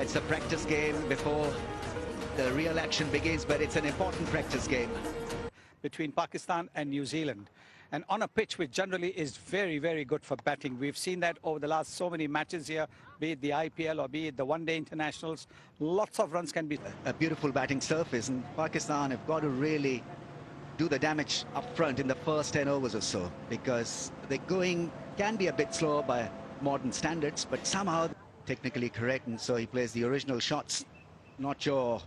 It's a practice game before the real action begins, but it's an important practice game. Between Pakistan and New Zealand, and on a pitch which generally is very, very good for batting. We've seen that over the last so many matches here, be it the IPL or be it the one-day internationals. Lots of runs can be... A beautiful batting surface, and Pakistan have got to really do the damage up front in the first 10 overs or so, because the going can be a bit slower by modern standards, but somehow technically correct, and so he plays the original shots. Not your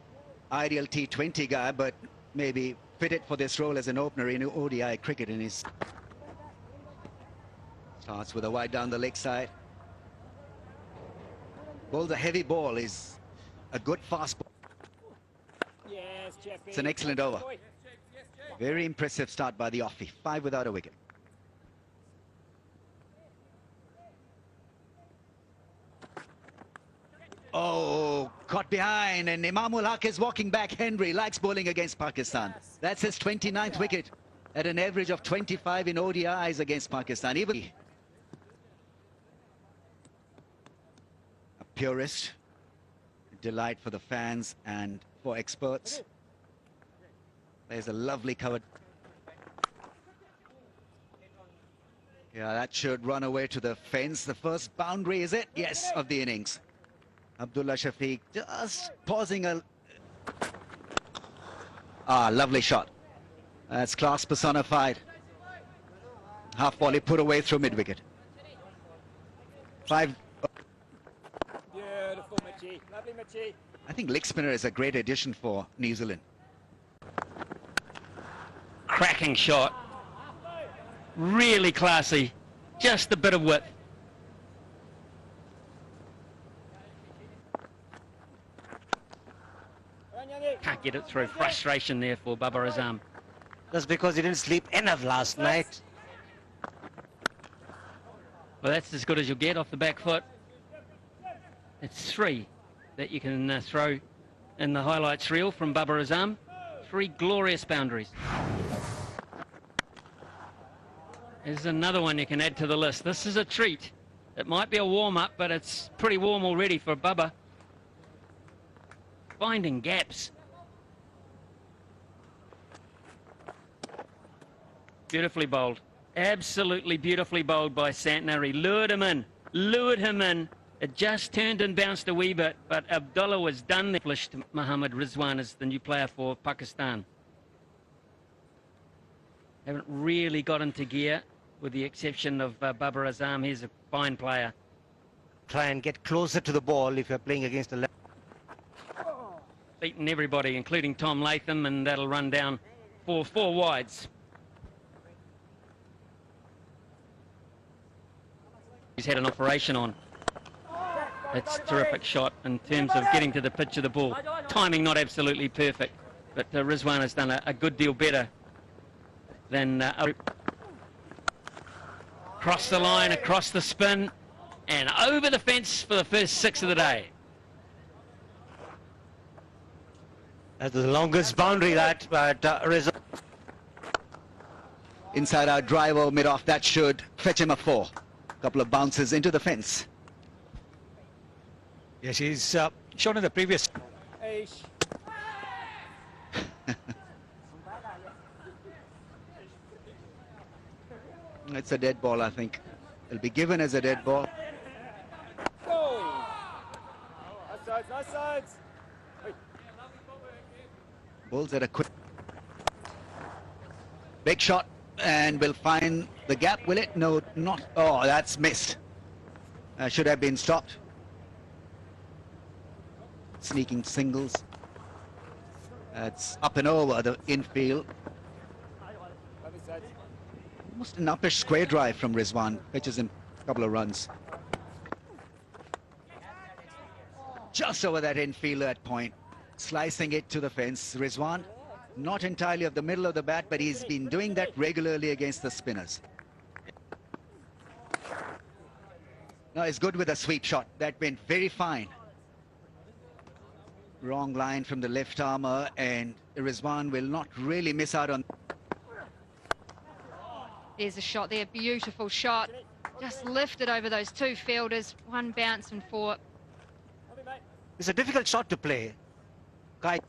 ideal T20 guy, but maybe fitted for this role as an opener in ODI cricket. And his starts with a wide down the leg side. Bowls a heavy ball, is a good fast ball. Yes, it's an excellent over. Very impressive start by the offie. 5 without a wicket. Oh, caught behind, and Imamul Haq is walking back. Henry likes bowling against Pakistan. That's his 29th wicket at an average of 25 in ODIs against Pakistan. Even a purist, a delight for the fans and for experts. There's a lovely cover. Yeah, that should run away to the fence. The first boundary, is it? Yes, of the innings. Abdullah Shafiq just pausing a... lovely shot. That's class personified. Half volley put away through mid-wicket. 5... Beautiful, Mitchie. Lovely, Mitchie. I think leg spinner is a great addition for New Zealand. Cracking shot. Really classy. Just a bit of width. Can't get it through. Frustration there for Babar Azam. That's because he didn't sleep enough last night. Well, that's as good as you'll get off the back foot. It's 3 that you can throw in the highlights reel from Babar Azam. 3 glorious boundaries. There's another one you can add to the list. This is a treat. It might be a warm-up, but it's pretty warm already for Bubba. Finding gaps. Beautifully bowled. Absolutely beautifully bowled by Santner. He lured him in. Lured him in. It just turned and bounced a wee bit, but Abdullah was done there. Mohammad Rizwan is the new player for Pakistan. Haven't really got into gear, with the exception of Babar Azam. He's a fine player. Try and get closer to the ball if you're playing against a left. Beaten everybody, including Tom Latham, and that'll run down for 4 wides. He's had an operation on. It's a terrific shot in terms of getting to the pitch of the ball. Timing not absolutely perfect, but Rizwan has done a good deal better than... Across the line, across the spin, and over the fence for the first 6 of the day. That's the longest boundary that, but Rizwan. Inside our driver mid-off, that should fetch him a 4. Couple of bounces into the fence. Yes, he's shown in the previous... It's a dead ball, I think. It'll be given as a dead ball. Nice sides, nice sides. Bulls at a quick... Big shot, and will find the gap, will it? No, not... Oh, that's missed. Should have been stopped. Sneaking singles. It's up and over the infield. Almost an uppish square drive from Rizwan. Pitches in a couple of runs. Just over that infield at point. Slicing it to the fence. Rizwan, not entirely of the middle of the bat, but he's been doing that regularly against the spinners. No, he's good with a sweep shot. That went very fine. Wrong line from the left armour, and Rizwan will not really miss out on... There's a shot there, beautiful shot. Just lifted over those 2 fielders, 1 bounce and 4. It's a difficult shot to play. Guy,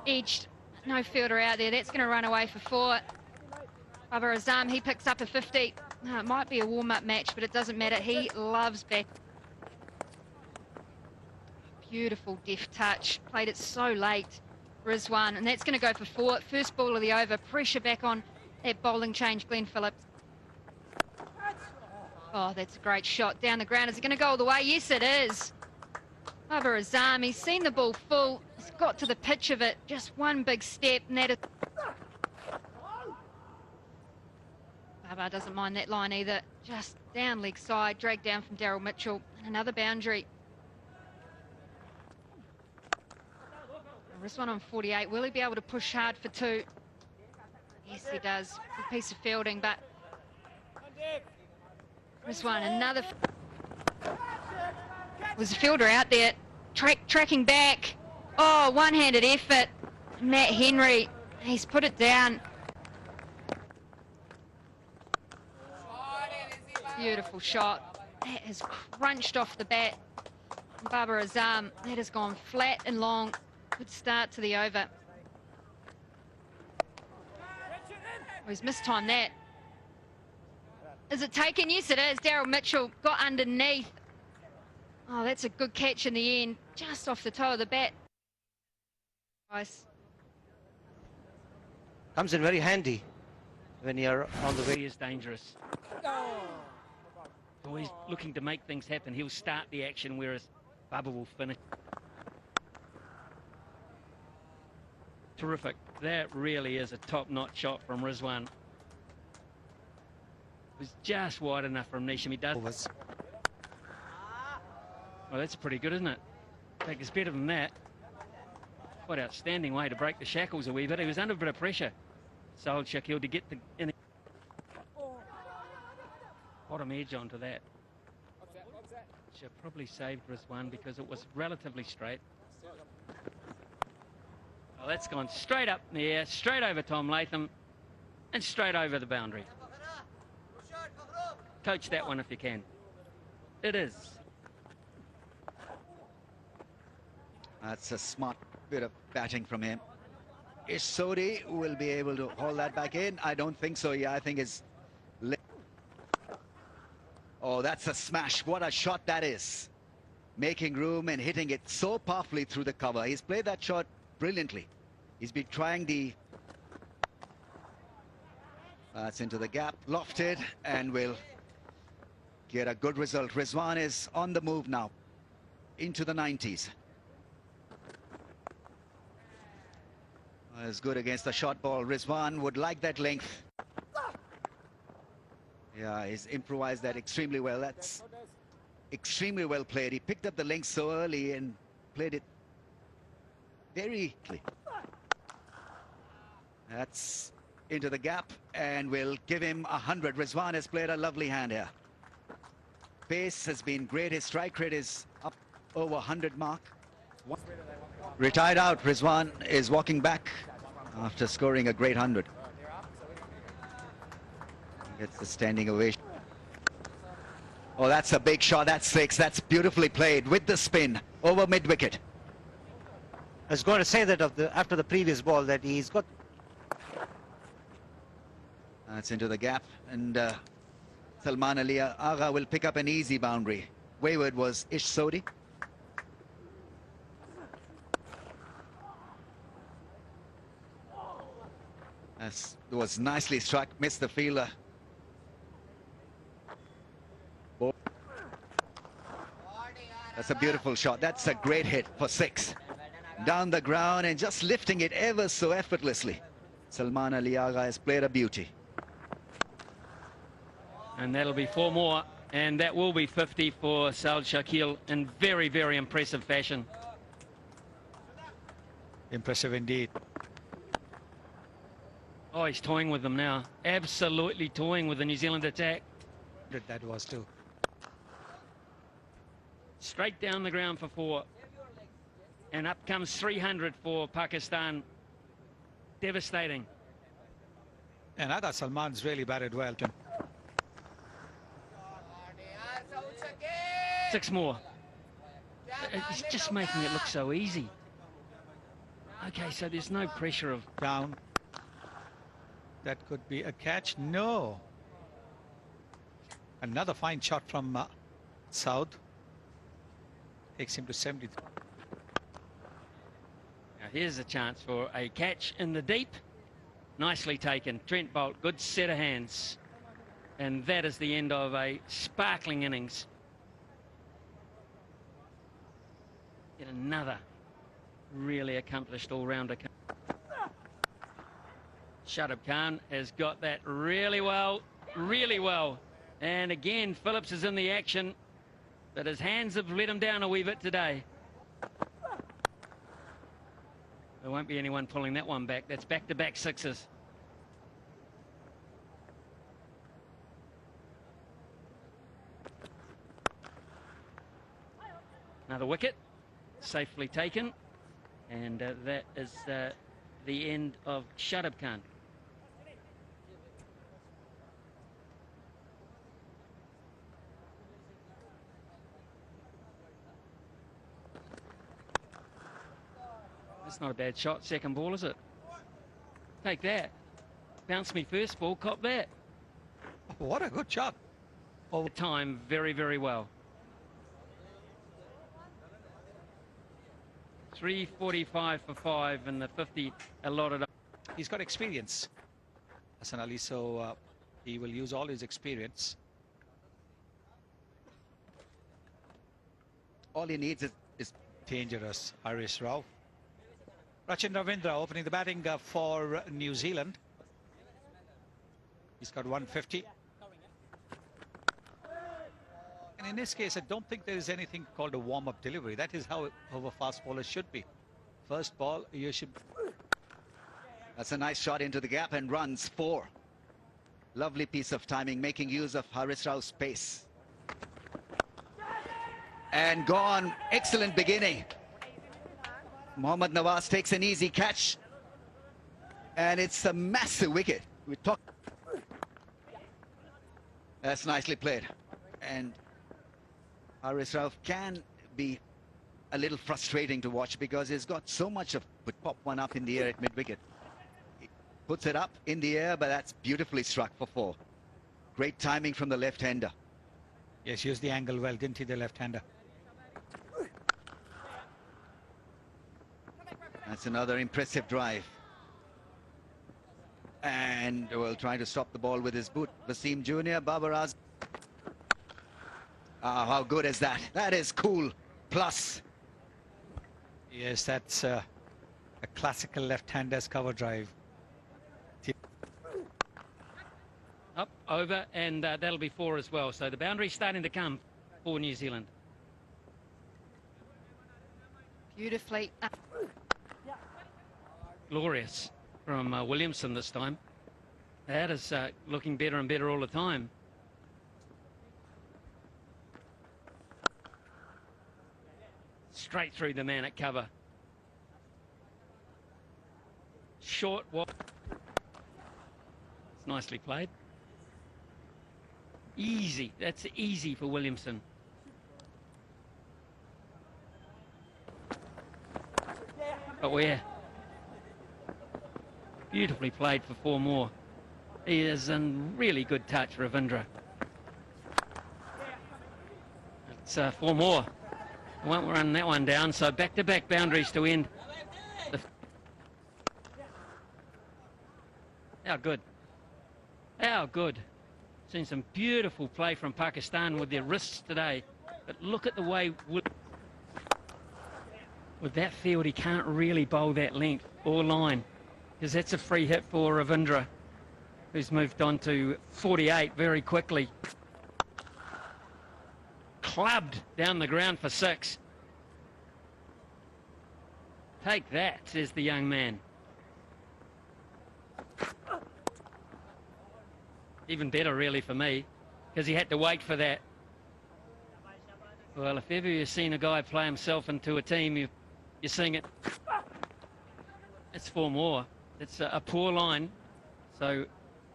Edged. No fielder out there. That's going to run away for 4. Babar Azam, he picks up a 50. No, it might be a warm-up match, but it doesn't matter. He loves back. Beautiful deft touch. Played it so late, Rizwan. And that's going to go for 4. First ball of the over. Pressure back on that bowling change, Glenn Phillips. Oh, that's a great shot down the ground. Is it going to go all the way? Yes, it is. Babar Azam, he's seen the ball full. He's got to the pitch of it. Just one big step, and that is... Babar doesn't mind that line either. Just down leg side, dragged down from Daryl Mitchell. And another boundary. Rizwan on 48. Will he be able to push hard for 2? Yes, he does. Good piece of fielding, but... Rizwan, another... Was a fielder out there. Tracking back. Oh, one-handed effort. Matt Henry, he's put it down. Beautiful shot. That has crunched off the bat. Babar Azam, that has gone flat and long. Good start to the over. Oh, he's mistimed that. Is it taken? Yes, it is. Daryl Mitchell got underneath. Oh, that's a good catch in the end. Just off the toe of the bat. Nice. comes in very handy when you're on the way. He is dangerous. Always looking to make things happen. He'll start the action, whereas Bubba will finish. Terrific. That really is a top-notch shot from Rizwan. It was just wide enough from Nisham. He does. Well, that's pretty good, isn't it? I think it's better than that. What outstanding way to break the shackles a wee bit. He was under a bit of pressure, Saul Shakil, to get the bottom edge onto that. Should have probably saved Rizwan because it was relatively straight. Well, that's gone straight up in the air, straight over Tom Latham, and straight over the boundary. Coach that one if you can. It is. That's a smart bit of batting from him. Ish Sodhi will be able to hold that back in. I don't think so. Yeah, I think it's... Oh, that's a smash. What a shot that is. Making room and hitting it so powerfully through the cover. He's played that shot brilliantly. He's been trying the... That's into the gap, lofted, and will get a good result. Rizwan is on the move now, into the 90s. As good against the short ball. Rizwan would like that length. Yeah, he's improvised that extremely well. That's extremely well played. He picked up the length so early and played it very clean. That's into the gap and will give him 100. Rizwan has played a lovely hand here. Pace has been great. His strike rate is up over 100 mark. Retired out. Rizwan is walking back after scoring a great 100. Gets the standing ovation. Oh, that's a big shot. That's 6. That's beautifully played with the spin over mid-wicket. I was going to say that after the previous ball that he's got. That's into the gap, and Salman Ali Agha will pick up an easy boundary. Wayward was Ish Sodhi. As was nicely struck, missed the fielder. That's a beautiful shot. That's a great hit for 6. Down the ground and just lifting it ever so effortlessly. Salman Ali Agha has played a beauty. And that'll be 4 more, and that will be 50 for Saul Shakil in very, very impressive fashion. Impressive indeed. Oh, he's toying with them now. Absolutely toying with the New Zealand attack. That was too. Straight down the ground for 4. And up comes 300 for Pakistan. Devastating. And Agha Salman's really batted well. 6 more. He's just making it look so easy. Okay, so there's no pressure of... Down. That could be a catch. No. Another fine shot from South. Takes him to 70. Now here's a chance for a catch in the deep. Nicely taken. Trent Boult, good set of hands. And that is the end of a sparkling innings. Yet another really accomplished all-rounder. Shadab Khan has got that really well, really well. And again, Phillips is in the action, but his hands have let him down a wee bit today. There won't be anyone pulling that one back. That's back-to-back sixes. Another wicket, safely taken. And that is the end of Shadab Khan. That's not a bad shot. Second ball, is it? Take that. Bounce me first ball, cop that. What a good shot. All the time, very, very well. 3:45 for 5 and the 50 allotted. He's got experience, Hassan Ali, so he will use all his experience. All he needs is dangerous. Harish Rao. Rachin Ravindra opening the batting for New Zealand. He's got 150. And in this case, I don't think there is anything called a warm-up delivery. That is how a fast bowler should be. First ball, you should... That's a nice shot into the gap and runs 4. Lovely piece of timing, making use of Haris Rao's pace. And gone. Excellent beginning. Mohammad Nawaz takes an easy catch. And it's a massive wicket. That's nicely played. And Haris Rao can be a little frustrating to watch because he's got so much of... Would pop one up in the air at mid-wicket. He puts it up in the air, but that's beautifully struck for 4. Great timing from the left-hander. Yes, used the angle well, didn't he, the left-hander? That's another impressive drive. And will try to stop the ball with his boot. Wasim Jr., Babar Azam. How good is that? That is cool. Plus. Yes, that's a classical left-hander's cover drive. Up, over, and that'll be 4 as well. So the boundary's starting to come for New Zealand. Beautifully. Glorious from Williamson this time. That is looking better and better all the time. Straight through the man at cover. Short walk. It's nicely played. Easy. That's easy for Williamson. But where? Beautifully played for 4 more. He is in really good touch, Ravindra. It's 4 more. Won't run that one down, so back-to-back boundaries to end. How good. How good. Seen some beautiful play from Pakistan with their wrists today. But look at the way... With that field, he can't really bowl that length or line, because that's a free hit for Ravindra, who's moved on to 48 very quickly. Clubbed down the ground for 6. Take that, says the young man. Even better, really, for me, because he had to wait for that. Well, if ever you've seen a guy play himself into a team, you're seeing it. It's 4 more. It's a poor line. So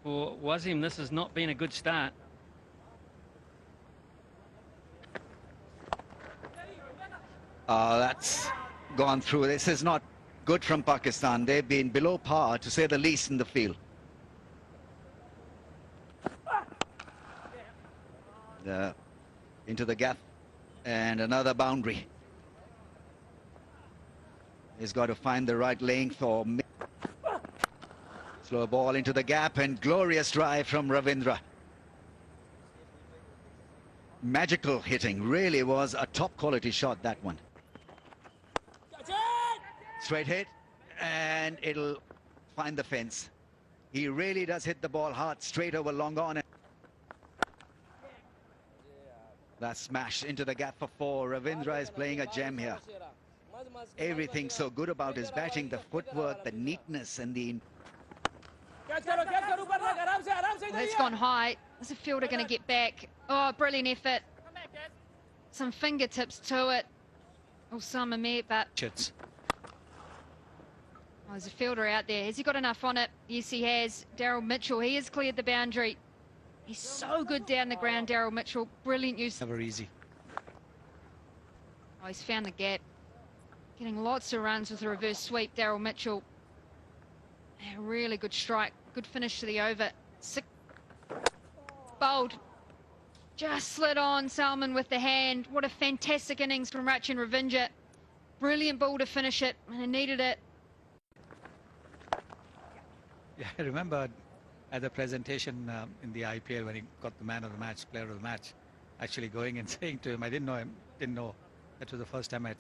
for Wasim, this has not been a good start. That's gone through. This is not good from Pakistan. They've been below par, to say the least, in the field. Into the gap, and another boundary. He's got to find the right length or slow ball into the gap, and glorious drive from Ravindra. Magical hitting, really was a top quality shot, that one. Straight hit, and it'll find the fence. He really does hit the ball hard, straight over long on. That smash into the gap for 4. Ravindra is playing a gem here. Everything so good about his batting, the footwork, the neatness, and the... That's gone high. Is the fielder going to get back? Oh, brilliant effort. Some fingertips to it. Osama Mir, but... Shits. Oh, there's a fielder out there. Has he got enough on it? Yes, he has. Daryl Mitchell, he has cleared the boundary. He's so good down the ground, Daryl Mitchell. Brilliant use. Never easy. Oh, he's found the gap. Getting lots of runs with a reverse sweep, Daryl Mitchell. A really good strike. Good finish to the over. Bowled. Just slid on Salman with the hand. What a fantastic innings from Rachin Ravindra. Brilliant ball to finish it, and he needed it. Yeah, I remember at the presentation in the IPL when he got the man of the match, player of the match, actually going and saying to him, I didn't know. That was the first time I...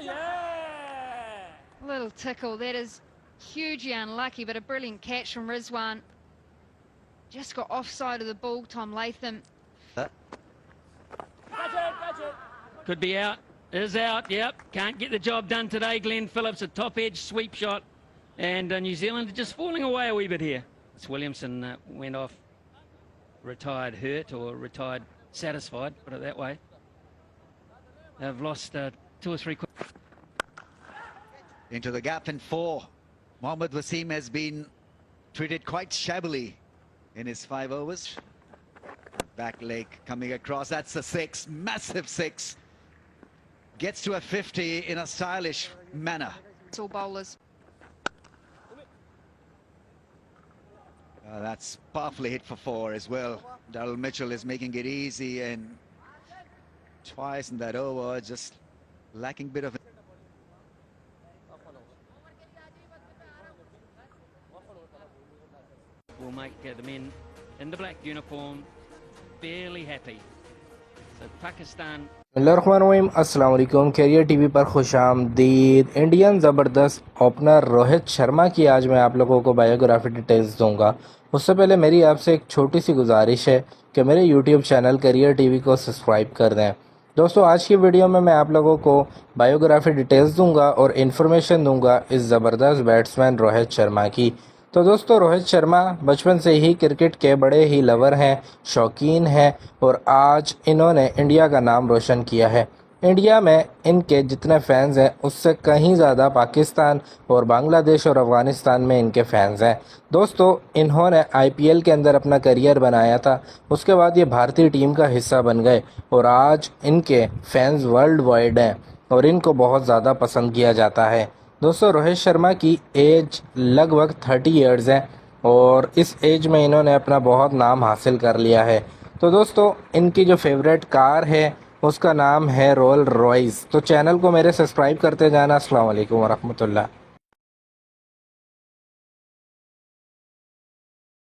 Yeah! A little tickle. That is hugely unlucky, but a brilliant catch from Rizwan. Just got offside of the ball, Tom Latham. Catch it! Could be out. Is out, yep. Can't get the job done today. Glenn Phillips, a top edge sweep shot. And New Zealand are just falling away a wee bit here. It's Williamson went off, retired hurt or retired satisfied, put it that way. They've lost 2 or 3... Into the gap in 4. Mohammad Wasim has been treated quite shabbily in his 5 overs. Back leg coming across. That's a 6. Massive 6. Gets to a 50 in a stylish manner. It's all bowlers. That's powerfully hit for 4 as well. Daryl Mitchell is making it easy, and twice in that over, just lacking a bit of... Will make the men in the black uniform fairly happy. So Pakistan... अस्सलाम वालेकुम। Career TV पर खुशामदीद। Indian ज़बरदस्त opener Rohit Sharma की आज मैं आप लोगों को बायोग्राफी डिटेल्स दूंगा। उससे पहले मेरी आपसे एक छोटी सी गुजारिश है कि मेरे यूट्यूब चैनल कैरियर टीवी को सब्सक्राइब कर दें। दोस्तों, आज की वीडियो में मैं आप लोगों को बायोग्राफी डिटेल्स दूंगा और इन्फॉर्मेशन दूंगा इस ज़बरदस्त बैट्समैन रोहित शर्मा की। तो दोस्तों, रोहित शर्मा बचपन से ही क्रिकेट के बड़े ही लवर हैं, शौकीन हैं और आज इन्होंने इंडिया का नाम रोशन किया है। इंडिया में इनके जितने फैंस हैं उससे कहीं ज़्यादा पाकिस्तान और बांग्लादेश और अफ़गानिस्तान में इनके फैंस हैं। दोस्तों, इन्होंने आईपीएल के अंदर अपना करियर बनाया था, उसके बाद ये भारतीय टीम का हिस्सा बन गए और आज इनके फैंस वर्ल्ड वाइड हैं और इनको बहुत ज़्यादा पसंद किया जाता है। दोस्तों, रोहित शर्मा की एज लगभग 30 इयर्स है और इस एज में इन्होंने अपना बहुत नाम हासिल कर लिया है। तो दोस्तों, इनकी जो फेवरेट कार है उसका नाम है रोल्स रॉयस। तो चैनल को मेरे सब्सक्राइब करते जाना। अस्सलाम वालेकुम वरहमतुल्लाह।